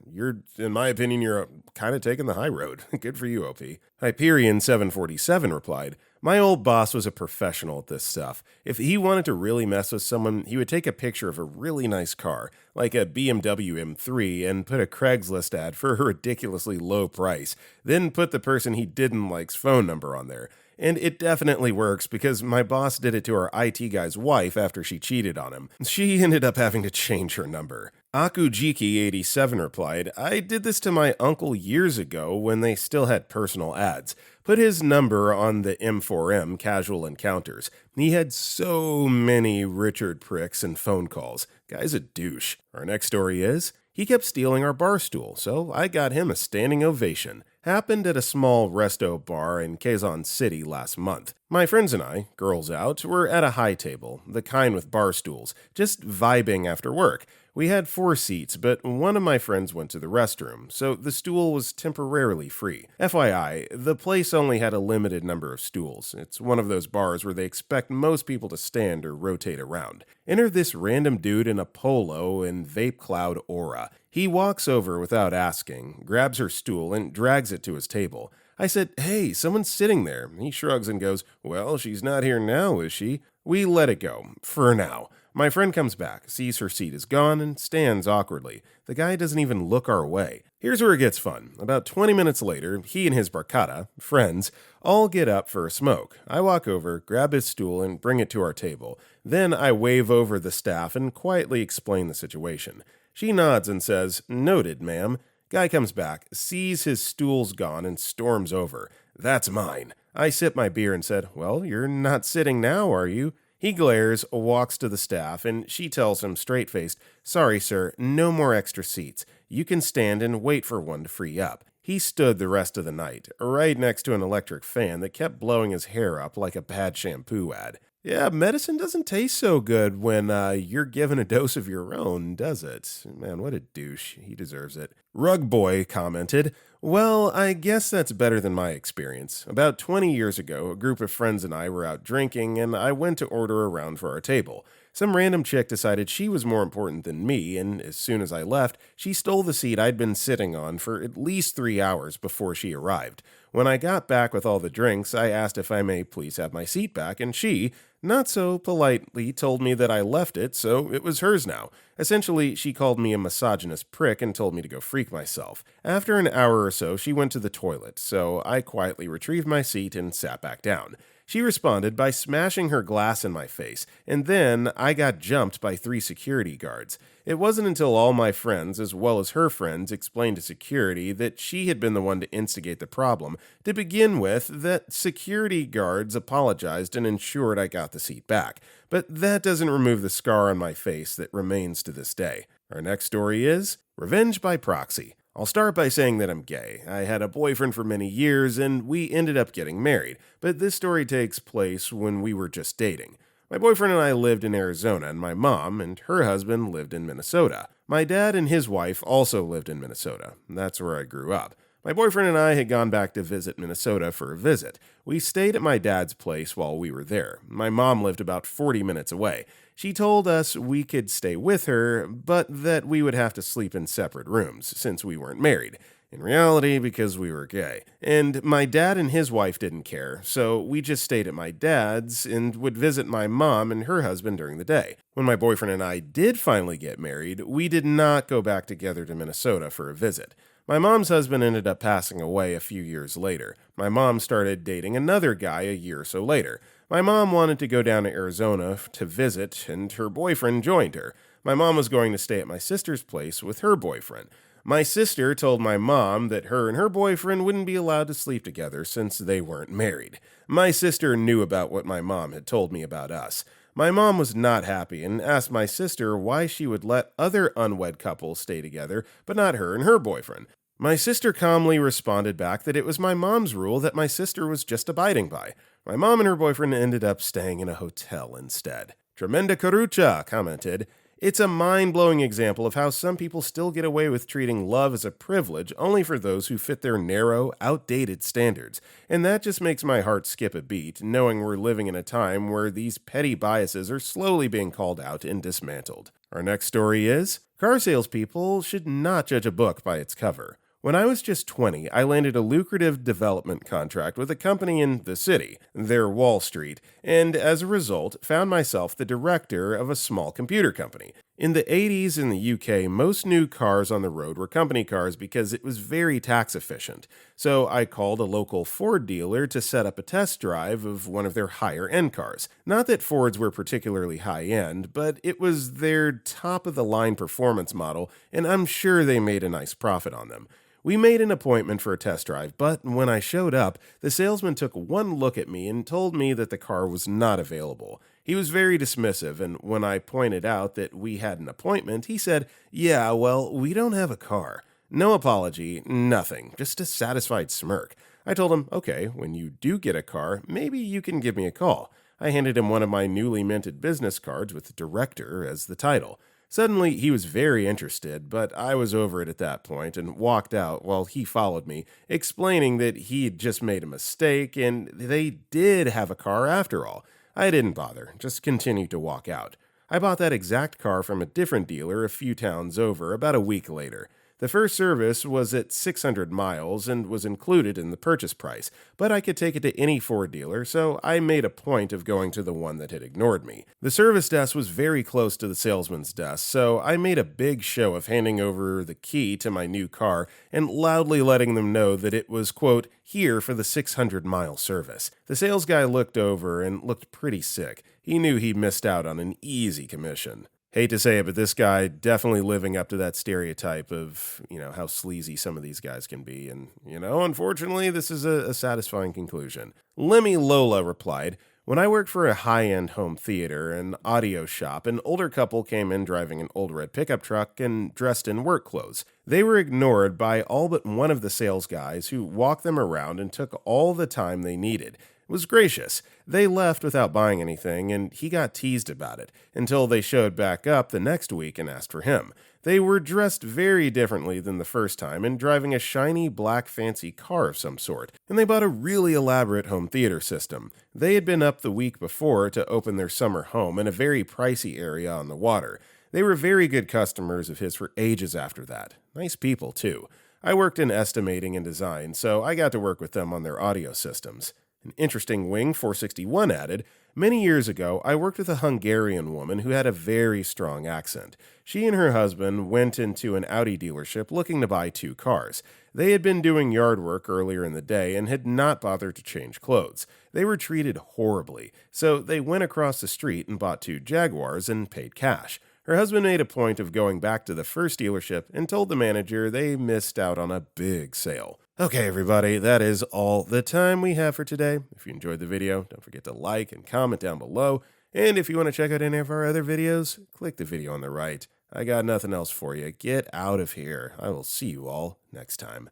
In my opinion, you're kind of taking the high road. Good for you, OP. Hyperion747 replied, my old boss was a professional at this stuff. If he wanted to really mess with someone, he would take a picture of a really nice car, like a BMW M3, and put a Craigslist ad for a ridiculously low price, then put the person he didn't like's phone number on there. And it definitely works because my boss did it to our IT guy's wife after she cheated on him. She ended up having to change her number. Akujiki87 replied, I did this to my uncle years ago when they still had personal ads. Put his number on the M4M casual encounters. He had so many Richard pricks and phone calls. Guy's a douche. Our next story is, he kept stealing our bar stool, so I got him a standing ovation. Happened at a small resto bar in Quezon City last month. My friends and I, girls out, were at a high table, the kind with bar stools, just vibing after work. We had 4 seats, but one of my friends went to the restroom, so the stool was temporarily free. FYI, the place only had a limited number of stools. It's one of those bars where they expect most people to stand or rotate around. Enter this random dude in a polo and vape cloud aura. He walks over without asking, grabs her stool, and drags it to his table. I said, hey, someone's sitting there. He shrugs and goes, well, she's not here now, is she? We let it go, for now. My friend comes back, sees her seat is gone, and stands awkwardly. The guy doesn't even look our way. Here's where it gets fun. About 20 minutes later, he and his barcada, friends, all get up for a smoke. I walk over, grab his stool, and bring it to our table. Then I wave over the staff and quietly explain the situation. She nods and says, noted, ma'am. Guy comes back, sees his stool's gone, and storms over. That's mine. I sip my beer and said, well, you're not sitting now, are you? He glares, walks to the staff, and she tells him straight-faced, sorry, sir, no more extra seats. You can stand and wait for one to free up. He stood the rest of the night, right next to an electric fan that kept blowing his hair up like a bad shampoo ad. Yeah, medicine doesn't taste so good when you're given a dose of your own, does it? Man, what a douche. He deserves it. Rug Boy commented, well, I guess that's better than my experience. About 20 years ago, a group of friends and I were out drinking, and I went to order a round for our table. Some random chick decided she was more important than me, and as soon as I left, she stole the seat I'd been sitting on for at least 3 hours before she arrived. When I got back with all the drinks, I asked if I may please have my seat back, and she, not so politely, told me that I left it, so it was hers now. Essentially, she called me a misogynist prick and told me to go freak myself. After an hour or so, she went to the toilet, so I quietly retrieved my seat and sat back down. She responded by smashing her glass in my face, and then I got jumped by 3 security guards. It wasn't until all my friends, as well as her friends, explained to security that she had been the one to instigate the problem, to begin with, that security guards apologized and ensured I got the seat back. But that doesn't remove the scar on my face that remains to this day. Our next story is Revenge by Proxy. I'll start by saying that I'm gay. I had a boyfriend for many years, and we ended up getting married, but this story takes place when we were just dating. My boyfriend and I lived in Arizona, and my mom and her husband lived in Minnesota. My dad and his wife also lived in Minnesota. That's where I grew up. My boyfriend and I had gone back to visit Minnesota for a visit. We stayed at my dad's place while we were there. My mom lived about 40 minutes away. She told us we could stay with her, but that we would have to sleep in separate rooms since we weren't married. In reality, because we were gay. And my dad and his wife didn't care, so we just stayed at my dad's and would visit my mom and her husband during the day. When my boyfriend and I did finally get married, we did not go back together to Minnesota for a visit. My mom's husband ended up passing away a few years later. My mom started dating another guy a year or so later. My mom wanted to go down to Arizona to visit, and her boyfriend joined her. My mom was going to stay at my sister's place with her boyfriend. My sister told my mom that her and her boyfriend wouldn't be allowed to sleep together since they weren't married. My sister knew about what my mom had told me about us. My mom was not happy and asked my sister why she would let other unwed couples stay together, but not her and her boyfriend. My sister calmly responded back that it was my mom's rule that my sister was just abiding by. My mom and her boyfriend ended up staying in a hotel instead. Tremenda Carucha commented, "It's a mind-blowing example of how some people still get away with treating love as a privilege only for those who fit their narrow, outdated standards. And that just makes my heart skip a beat, knowing we're living in a time where these petty biases are slowly being called out and dismantled." Our next story is, car salespeople should not judge a book by its cover. When I was just 20, I landed a lucrative development contract with a company in the city, their Wall Street, and as a result, found myself the director of a small computer company. In the 80s in the UK, most new cars on the road were company cars because it was very tax efficient. So I called a local Ford dealer to set up a test drive of one of their higher-end cars. Not that Fords were particularly high-end, but it was their top-of-the-line performance model, and I'm sure they made a nice profit on them. We made an appointment for a test drive, but when I showed up, the salesman took one look at me and told me that the car was not available. He was very dismissive, and when I pointed out that we had an appointment, he said, "Yeah, well, we don't have a car." No apology, nothing, just a satisfied smirk. I told him, "Okay, when you do get a car, maybe you can give me a call." I handed him one of my newly minted business cards with "Director" as the title. Suddenly, he was very interested, but I was over it at that point and walked out while he followed me, explaining that he had just made a mistake and they did have a car after all. I didn't bother, just continued to walk out. I bought that exact car from a different dealer a few towns over about a week later. The first service was at 600 miles and was included in the purchase price, but I could take it to any Ford dealer, so I made a point of going to the one that had ignored me. The service desk was very close to the salesman's desk, so I made a big show of handing over the key to my new car and loudly letting them know that it was, quote, "here for the 600-mile service." The sales guy looked over and looked pretty sick. He knew he missed out on an easy commission. Hate to say it, but this guy definitely living up to that stereotype of, how sleazy some of these guys can be. And, unfortunately, this is a satisfying conclusion. Lemmy Lola replied, "When I worked for a high-end home theater and audio shop, an older couple came in driving an old red pickup truck and dressed in work clothes. They were ignored by all but one of the sales guys who walked them around and took all the time they needed. Was gracious. They left without buying anything, and he got teased about it, until they showed back up the next week and asked for him. They were dressed very differently than the first time and driving a shiny black fancy car of some sort, and they bought a really elaborate home theater system. They had been up the week before to open their summer home in a very pricey area on the water. They were very good customers of his for ages after that. Nice people, too. I worked in estimating and design, so I got to work with them on their audio systems." An interesting wing 461 added, "Many years ago, I worked with a Hungarian woman who had a very strong accent. She and her husband went into an Audi dealership looking to buy 2 cars. They had been doing yard work earlier in the day and had not bothered to change clothes. They were treated horribly, so they went across the street and bought 2 Jaguars and paid cash. Her husband made a point of going back to the first dealership and told the manager they missed out on a big sale." Okay, everybody, that is all the time we have for today. If you enjoyed the video, don't forget to like and comment down below. And if you want to check out any of our other videos, click the video on the right. I got nothing else for you. Get out of here. I will see you all next time.